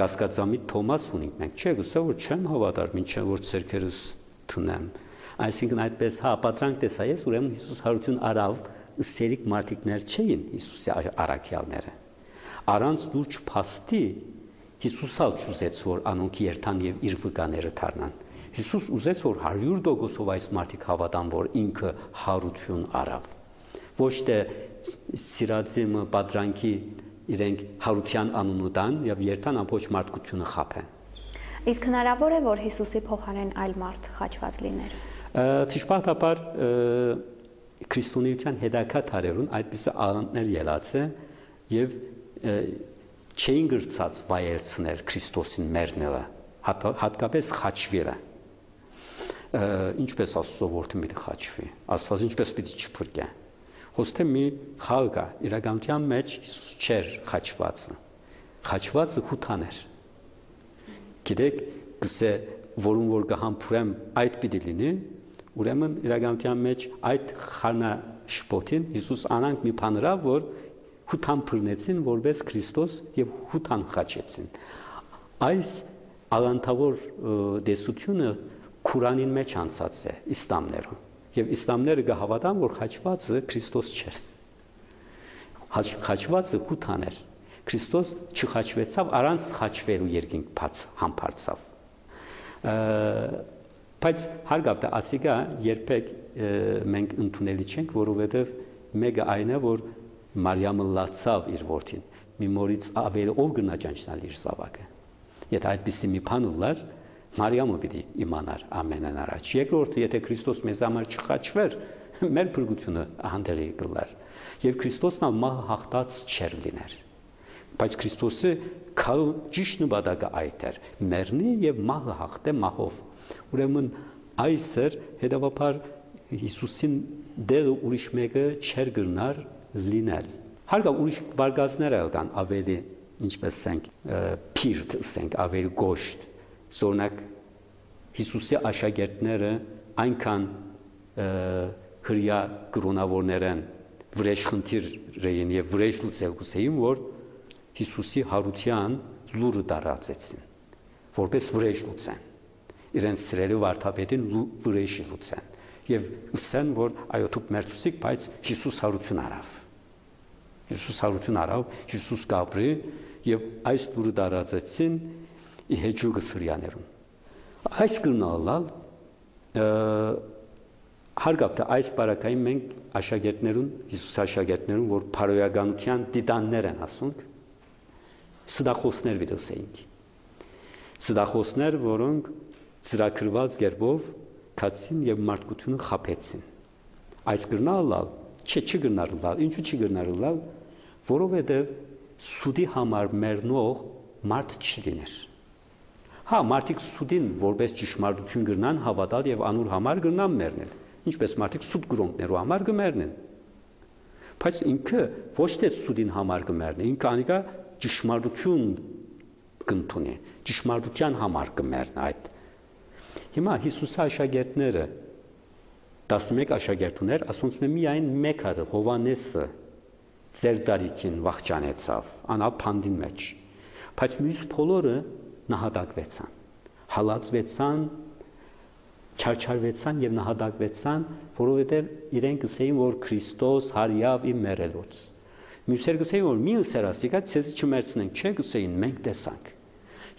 կասկածամիտ Թոմաս ունենք մենք, չէ, գսա, որ չեմ հավատար, մինչև որ ցերքերս տնեմ, այսինքն այդպես, պատրանք տեսա ես, ուրեմն Հիսուս հարություն արավ, սերիկ մարդիկներ չէին Հիսուսի առաքյալները։ Առանց լուրջ փաստի Հիսուսալ չուզեց, որ անոնք երթան եւ իր վկաները դառնան։ Հիսուս ուզեց, որ 100% այս մարդիկ հավատան, որ ինքը հարություն արավ։ Ոչ թե սիրածիմը պատրանքի իրենք հարության անունը տան եւ երթան ամբողջ մարդկությունը խափեն։ Իսկ հնարավոր է, որ Հիսուսի փոխարեն այլ մարդ խաչված լիներ։ Ճշմարտաբար քրիստոնեության հետագա դարերուն այդպիսի աղանդներ ելած է եւ չէին գրծած վայելցներ Քրիստոսին մեռնելը, հատկապես խաչվելը։ Ինչպես Աստծո որդին պիտի խաչվի, Աստված ինչպես պիտի չփրկի։ Խոսքը մի խաղ կա, իրականության մեջ Հիսուս չէր խաչվածը։ Խաչվածը հութան էր։ Գիտեք, գսե որում որ կհամբուրեմ այդ պիտի լինի, ուրեմն իրականության մեջ այդ խառնաշփոթին Հիսուս անանք մի բանրա, որ հութան բռնեցին որպես Քրիստոս եւ հութան խաչեցին։ Այս աղանդավոր դեսությունը Քուրանին մեջ անցած է իսլամներում եւ իսլամները կհավատան, որ խաչվածը Քրիստոս չէր։ Խաչվածը հութան էր։ Քրիստոս չխաչվեցավ, առանց խաչվելու երկինք համբարձավ։ Բայց հարգավտ ասիկա երբեք մենք ընդունելի չենք, որովհետև մեկը այն է, որ Մարիամը լացավ իր որդին, մի մորից ավելի ով գնա ճանչնալ իր զավակը։ Եթե այդպիսի մի բան ուներ, Մարիամը պիտի իմանար ամենն առաջ։ Երկրորդը, եթե Քրիստոս մեզ համար չխաչվեր, մեր փրկությունը հանդերձ կլար։ Եվ Քրիստոսն ալ մահը հաղթած չէր լիներ։ Բայց Քրիստոսը ճիշտ նպատակը այդ էր՝ մեռնի եւ մահը հաղթե մահով։ Ուրեմն այս էր հետևաբար Հիսուսին դերը ուրիշ մեկը չէր գնար լինել։ Հարգավ ուրիշ վարգածներ կան ավելի, ինչպես ասենք, փիրտ ասենք, ավելի գոշտ։ Զորնակ Հիսուսի աշակերտները այնքան հրյա կրոնավորներ են, վրեժ խնդիր էին եւ վրեժ լուծել գուսեին, որ Հիսուսի հարության լուրը տարածեցին, որպես վրեժ լուծեն։ Իրենց սրելու վարդապետին վրեժի լուծեն եւ ասեն, որ այո դուք մերձուսիկ, բայց Հիսուս հարություն արավ։ Հիսուս հարություն արավ, Հիսուս կապրի եւ այս լուրը տարածեցին իհեջուգը սրյաներուն։ Այս կրնալալ հարգավտը այս բարակային մենք աշակերտներուն, Հիսուս աշակերտներուն, որ փարոյականության դիտաններ են ասունք, սդախոսներ վիդոսեինք։ Սդախոսներ, որոնք ծրագրված գերբով կացին եւ մարդկությունը խափեցին։ Այս կրնալալ, չգրնալալ, ինչու չգրնալալ, որովհետեւ սուդի համար մեռնող մարդ չլիներ։ Հա, մարդիկ սուդին որպես ճշմարտություն գրնան հավատալ եւ անուր համար գրնան մեռնել։ Ինչպես մարդիկ սուդ գրոնքներու համար կմեռնեն։ Բայց ինքը ոչ թե սուդին համար կմեռնի, ինքը անիկա ճշմարտություն կընդունի, ճշմարտության համար կմեռնի այդ։ Հիմա Հիսուսի աշակերտները 11 աշակերտուներ, ասոնց միայն մեկը Հովանեսը ձեր դարիքին վախճանեցավ, անալ փանդին մեջ։ Բայց մյուս բոլորը նահատակվեցան, հալածվեցան, չարչարվեցան եւ նահատակվեցան, որովհետեւ իրենք ասեին, որ Քրիստոս հարյավ իմ մեռելուց։ Մյուսերը գսեին, որ մի սերասիկա ցեզ չմերցնենք, չէ, գսեին, մենք տեսանք։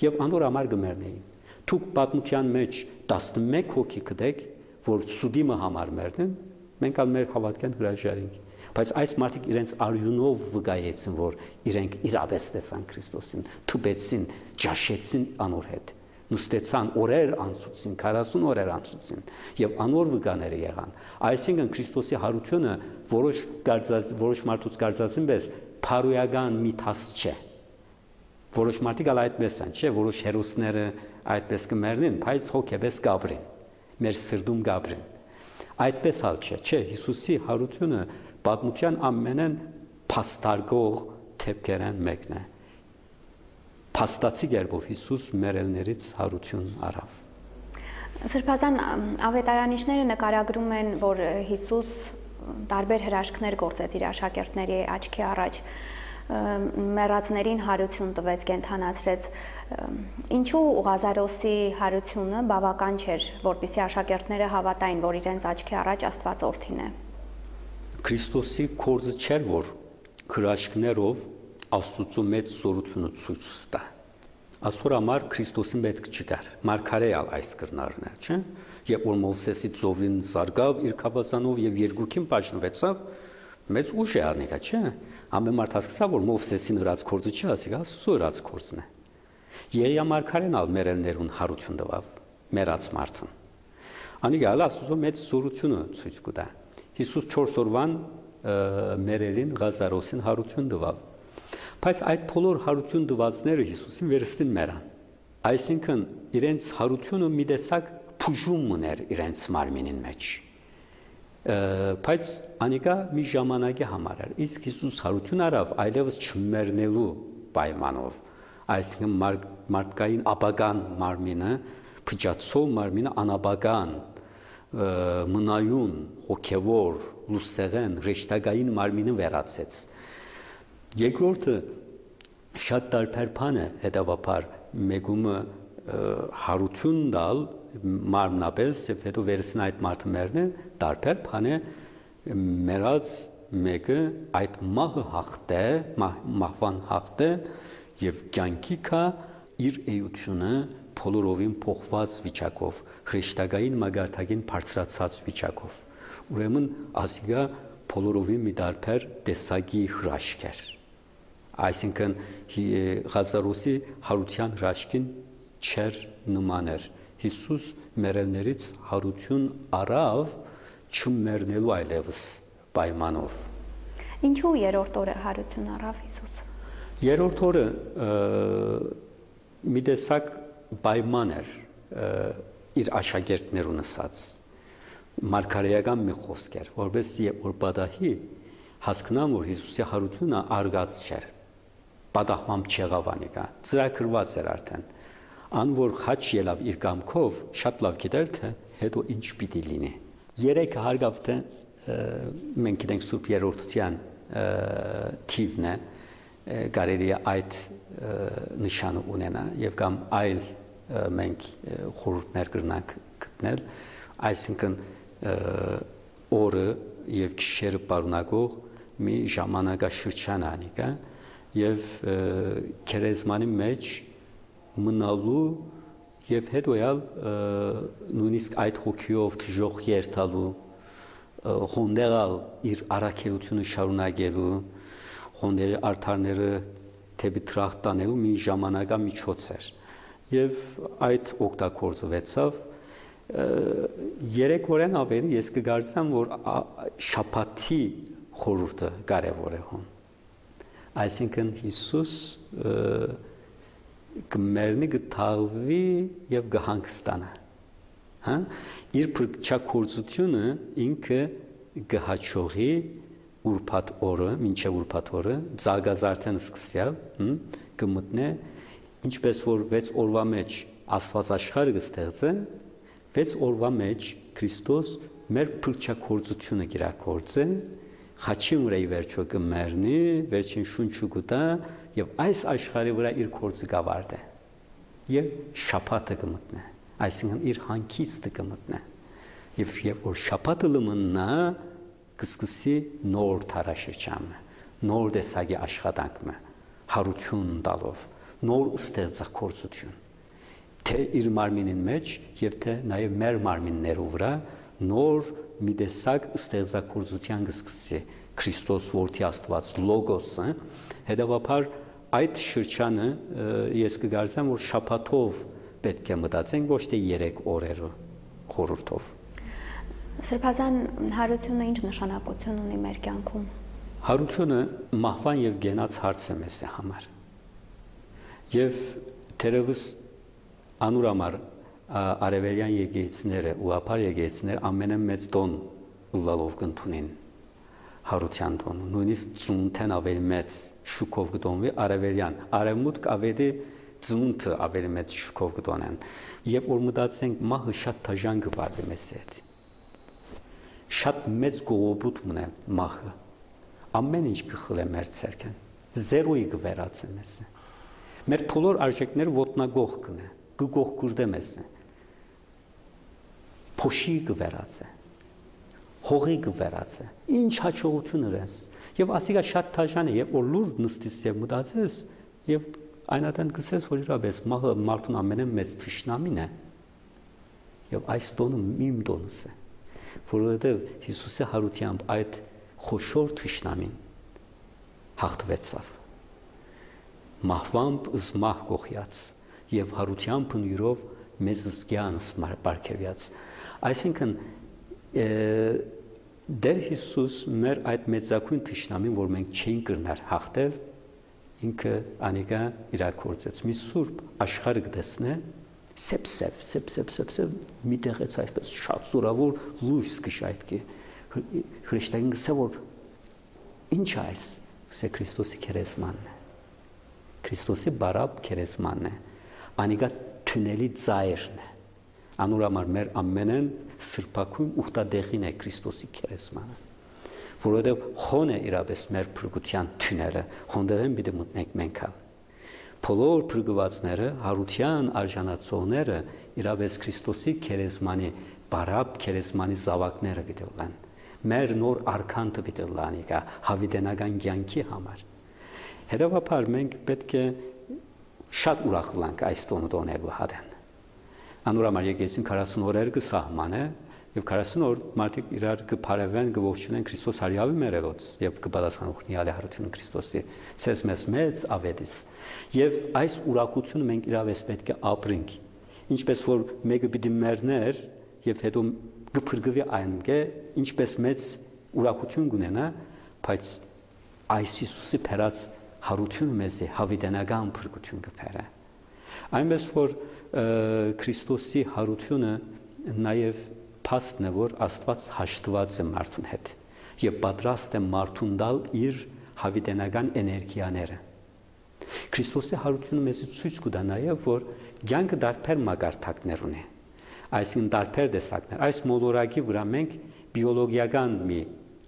Եվ անոր համար կմեռնեին։ Դուք պատմության մեջ 11 հոգի կդեք, որ սուդիմը համար մեռնեն, մենք ալ մեր հավատքեն հրաժարենք։ Բայց այս մարդիկ իրենց արյունով վկայեցին, որ իրենք իրապես տեսան Քրիստոսին, թուբեցին, ջաշեցին անոր հետ, նստեցան, օրեր անցուցին, 40 օրեր անցուցին եւ անոր վկաները եղան։ Այսինքն Քրիստոսի հարությունը որոշ մարդուց կարծածին պես փարոյական մի տաս չէ։ Որոշ մարդիկ ալ այդպես են, չէ, որոշ հերոսները այդպես կմեռնեն, բայց հոգեպես կապրեն, մեր սրտում կապրեն։ Այդպես ալ չէ, Հիսուսի հարությունը պատմության ամենեն փաստարկող թեփքերն մեկն է։ Փաստացի գերբով Հիսուս մեռելներից հարություն արավ։ Սրբազան ավետարանիչները նկարագրում են, որ Հիսուս տարբեր հրաշքներ գործեց իր աշակերտների աչքի առաջ, մեռածներին հարություն տվեց, կենդանացրեց։ Ինչու Ղազարոսի հարությունը բավական չէր, որպեսզի աշակերտները հավատային, որ իրենց աչքի առաջ Աստված օրհին է։ Քրիստոսի կորձը չէր, որ քրաշքներով Աստծո մեծ զորությունը ցույց տա։ Այսօր համար Քրիստոսին պետք չկար։ Մարգարեալ այս կրնարն է, չէ՞։ Երբ որ Մովսեսի ծովին զարգավ իր կապազանով եւ երկուքին պաշտվեցավ, մեծ ուժ է անիկա, չէ՞։ Ամեն մարդ հասկացա, որ Մովսեսին հրած կորձը չի, ասիկա Աստծո հրած կորձն է։ Եղիա մարգարեն ալ մերելներուն հարություն տվավ, մերած մարդուն։ Անիկա Աստծո մեծ զորությունը ցույց կտա։ Հիսուս 4 օրվան մերելին Ղազարոսին հարություն տվավ։ Բայց այդ բոլոր հարություն տվածները Հիսուսին վերստին մերան։ Այսինքն իրենց հարությունը մի տեսակ փուժում ուներ իրենց մարմինին մեջ։ Բայց անիկա մի ժամանակի համար էր։ Իսկ Հիսուս հարություն արավ այլևս չմեռնելու պայմանով։ Այսինքն մարդկային ապագան մարմինը, փճացող մարմինը անապագան, մնայուն, հոգևոր, լուսեղեն, ռեշտագային մարմինը վերածեց։ Երկրորդը շատ տարբեր բան է, հետևաբար մեկումը հարություն տալ մարմնապես եւ հետո վերցնել այդ մարդը մեռնը տարբեր բան է, մեռած մեկը այդ մահը հաղթե, մահվան հաղթե եւ կյանքի կա իր էությունը բոլորովին փոխված վիճակով, հրեշտակային մագարտակին բարձրացած վիճակով։ Ուրեմն ասիգա բոլորովին մի տարբեր տեսակի հրաշք էր։ Այսինքն Ղազարոսի հարության հրաշքին չեր նման էր։ Հիսուս մերելներից հարություն արավ չմեռնելու այլևս պայմանով։ Ինչու երրորդ օրը հարություն արավ Հիսուսը։ Երրորդ օրը մի տեսակ պայման էր իր աշակերտներուն ասած մարգարեական մի խոսք էր, որովհետեւ երբ որ պատահի հասկանամ, որ Հիսուսի հարությունը արգած չէր, պատահմամբ չեղավ անիկա, ծրագրված էր արդեն, ան որ խաչ ելավ իր կամքով, շատ լավ գիտեր, թե հետո ինչ պիտի լինի։ Երեք հարգավ թե մենք գիտենք Սուրբ Երրորդության թիվն է, կարելի է այդ նշանը ունենա եւ կամ այլ մենք խորհուրդներ կրնանք գտնել, այսինքն օրը եւ գիշերը պարունակող մի ժամանակաշրջան անիկա եւ քերեզմանի մեջ մնալու եւ հետոյալ նույնիսկ այդ հոգիով թժող երթալու հոնդերալ իր առաքելությունը շարունակելու հոնդերի արդարները թեպի տրախտ տանելու մի ժամանակամիջոց էր եւ այդ օգտագործվեցավ երեք օրեն ավելի ես կգործեմ որ շաբաթի խորհուրդը կարևոր է հոն այսինքն Հիսուս կմեռնի գտավի եւ գահանգստանա հա իր փրկչակորձությունը ինքը գահաչողի ուրբաթ օրը մինչև ուրբաթ օրը զարգազարդեն սկսյալ կմտնե ինչպես որ 6 օրվա մեջ Աստված աշխարհը կստեղծե 6 օրվա մեջ Քրիստոս մեր փրկչակորձությունը կիրակորձե խաչի վրա վերջո կմեռնի վերջին շունչը կտա եւ այս աշխարհի վրա իր կորձը կավարտե եւ շաբաթը կմտնե այսինքն իր հանգիստը կմտնե եւ որ շաբաթը լմնա կսկսի նոր թարաշրջանը նոր տեսակի աշխատանքը հարություն տալով նոր ստեղծագործություն թե իր մարմինին մեջ եւ թե նաեւ մեր մարմիններու վրա նոր մի տեսակ ստեղծագործության կսկսի Քրիստոս որդի Աստված լոգոսը հետեւաբար այդ շրջանը ես կգործեմ որ շաբաթով պետք է մտածենք ոչ թե 3 օրերով խորհրդով Սրբազան հարությունը ինչ նշանակություն ունի մեր կյանքում Հարությունը մահվան եւ գենաց հարց է մեզ համար եւ թերևս անուր համար արևելյան եկեղեցիները ու ապար եկեղեցիները ամենամեծ տոն լալով կընդունեն հարության տոնը նույնիսկ ծնունդեն ավելի մեծ շուկով կտոնվի արևելյան արևմուտք ավելի ծնունդը ավելի մեծ շուկով կտոնեն եւ որ մտածենք մահը շատ դաժան կվարվի մեզ հետ շատ մեծ գողոբուտ մնա մահը ամեն ինչ կխլե մեր ցերքեն զերոյի կվերածե մեզ մեր բոլոր արժեքները ոտնագող կնե կգող կուրդե մեզ փոշի կվերածե հողի գվերած է ինչ հաջողություն իրենց եւ ասիկա շատ դաժան է եւ որ լուր նստես եւ մտածես եւ այնատեն գսես որ իրապես մահը մարդուն ամենամեծ թշնամին է եւ այս տոնը իմ տոնս է որովհետեւ Հիսուսի հարությամբ այդ խոշոր թշնամին հաղթվեցավ մահվամբ զմահ կողյաց եւ հարությամբ նյուրով մեզ զգյանս բարգեւյաց այսինքն Դեր Հիսուս մեր այդ մեծակույն թշնամին որ մենք չենք կրնար հաղթել ինքը անիկա իրակորձեց մի սուրբ աշխարհը գտեսնե սեփ մի տեղից այսպես շատ զորավոր լույս կշայթքի հրեշտակին գսե որ ինչ այս գսե Քրիստոսի քերեսմանն է Քրիստոսի բարապ քերեսմանն է անիկա թունելի ծայրն է անուրամար մեր ամենեն սրբակույն ուխտադեղին է Քրիստոսի քերեսմանը որովհետև խոն է իրապես մեր փրկության թունելը խոնդեղեն պիտի մտնենք մենք բոլոր փրկվածները հարության արժանացողները իրապես Քրիստոսի քերեսմանի բարապ քերեսմանի զավակները պիտի լինեն մեր նոր արքանտը պիտի լինի հավիտենական կյանքի համար հետևաբար մենք պետք է շատ ուրախ լինենք այս տոնելու հադեն Անուրամար եկեցին 40 օրեր կսահման է եւ 40 օր մարդիկ իրար կփարևեն կողջունեն Քրիստոս հարյավի մերելոց եւ կպատասխանող նիալի հարություն Քրիստոսի ցես մեզ մեծ ավետիս եւ այս ուրախությունը մենք իրավես պետք է ապրենք ինչպես որ մեկը պիտի մեռներ եւ հետո կփրկվի այնքե ինչպես մեծ ուրախություն կունենա բայց այս Հիսուսի փերած հարությունը մեզ հավիտենական փրկություն կփերը այնպես որ Քրիստոսի հարությունը նաև փաստն է որ Աստված հաշտված է մարդուն հետ եւ պատրաստ է մարդուն տալ իր հավիտենական էներգիաները Քրիստոսի հարությունը մեզ ցույց կտա նաև որ կյանքը դարբեր մակարդակներ ունի այսինքն դարբեր տեսակներ այս մոլորակի վրա մենք բիոլոգիական մի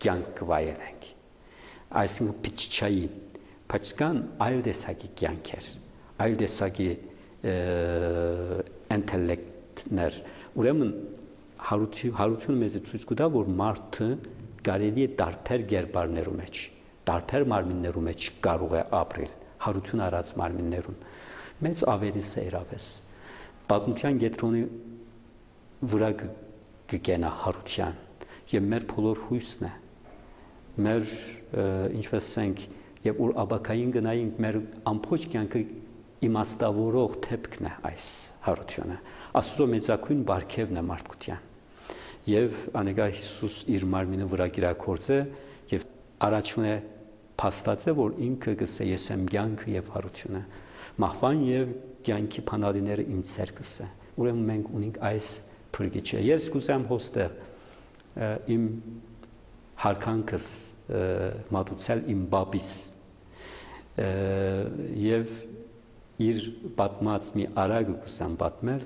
կյանք կվայելենք այսինքն փիչչայի բայց կան այլ տեսակի կյանքեր այլ տեսակի ինտելեկտներ ուրեմն հարությունը մեզ ցույց կտա որ մարդը կարելի է դարբեր գերբարներու մեջ դարբեր մարմիններու մեջ կարող է ապրել հարություն արած մարմիններուն մեծ ավերիս է իրապես պատմության կենտրոնի վրա կգենա հարության եւ մեր բոլոր հույսն է մեր ինչպես ասենք եւ որ աբակային գնայինք մեր ամբողջ կյանքը իմաստավորող թեփքն է այս հարությունը Աստծո մեծակույն բարգևն է մարդկության եւ անեգա Հիսուս իր մարմինը վրա կիրակորձե եւ առաջուն է փաստացե որ ինքը գսե ես եմ կյանքը եւ հարությունը մահվան եւ կյանքի փանալիները իմ ցերկս է ուրեմն մենք ունենք այս փրկիչը ես կուզեմ հոստեղ իմ հարկանքս մատուցել իմ բաբիս եւ իր պատմած մի արագ կուսան պատմել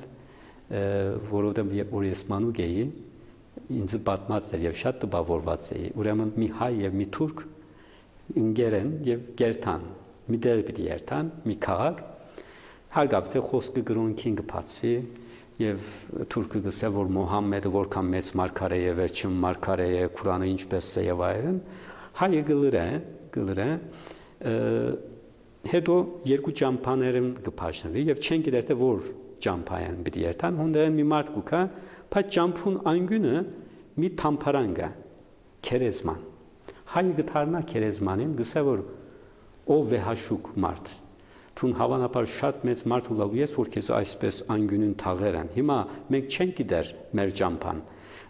որովհետև որ ես մանուկ էի ինձ պատմած էր եւ շատ տպավորված էի ուրեմն մի հայ եւ մի թուրք ընկերեն եւ գերտան մի դեր պիտի երթան մի քաղաք հարգավ թե խոսքը գրոնքին կփածվի եւ թուրքը գսե որ Մոհամեդը որքան մեծ մարգարե է վերջին մարգարե է Ղուրանը ինչպես է եւ այլն հայը գլրե հետո երկու ճամփաներն կփաշնվի եւ չեն գիտեր թե որ ճամփայան պիտի երթան հոնդեն մի մարդ կուքա բայց ճամփուն անգյունը մի թամփարան գա քերեզման հայը գթարնա քերեզմանին գսե որ ով վեհաշուկ մարդ Թուն հավանաբար շատ մեծ մարդ լավ ես որ քեզ այսպես անգյունին թաղերան հիմա մենք չենք գիտեր մեր ճամփան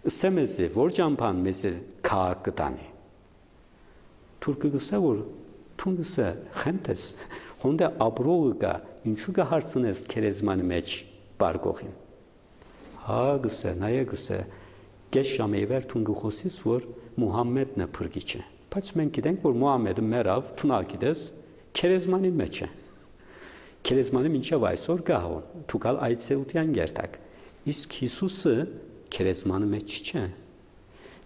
ըսեմ էս որ ճամփան մեզ քաղաք կտանի թուրքը գսե որ Թունսը խենտես հոնդե ապրողը կա ինչու կհարցնես քերեզմանի մեջ բարգողին հա գսե նայե գսե կես ժամի վեր թուն գխոսիս որ Մուհամմեդն է փրկիչը բայց մենք գիտենք որ Մուհամմեդը մեռավ թունալ գիտես քերեզմանի մեջ է քերեզմանը մինչև այսօր գահոն թուկալ այցելության գերտակ իսկ Հիսուսը քերեզմանի մեջ չէ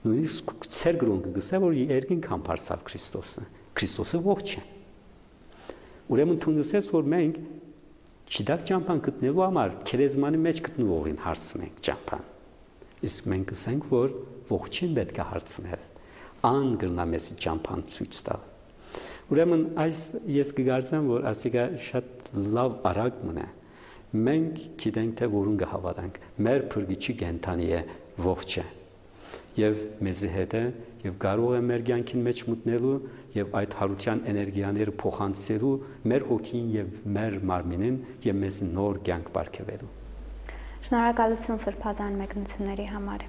նույնիսկ ցերգրոնը գսե որ երկին կամբարցավ Քրիստոսը ողջ է ուրեմն թունսես որ մենք չդակ ճամփան գտնելու համար քերեզմանի մեջ գտնվողին հարցնենք ճամփան Իսկ մենք ասենք, որ ողջին պետք է հարցնել, ան գրնա մեզի ճամփան ցույց տա։ Ուրեմն ես կգործեմ, որ ասիկա շատ լավ արագ մնա։ Մենք գիտենք, թե որուն կհավատանք, մեր փրկիչի կենթանի է ողջը։ Եվ մեզի հետ է, եւ կարող է մեր կյանքին մեջ մտնելու եւ այդ հարության էներգիաները փոխանցելու մեր հոգին եւ մեր մարմինին եւ մեզ նոր կյանք ապարգևելու։ Շնորհակալություն սրբազան մեկնությունների համար։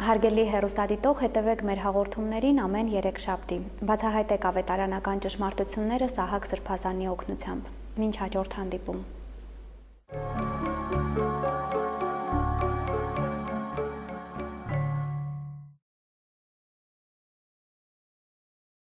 Հարգելի հեռուստադիտող, հետևեք մեր հաղորդումներին ամեն երեքշաբթի։ Բացահայտեք ավետարանական ճշմարտությունները Սահակ Սրբազանի օգնությամբ։ Մինչ հաջորդ հանդիպում։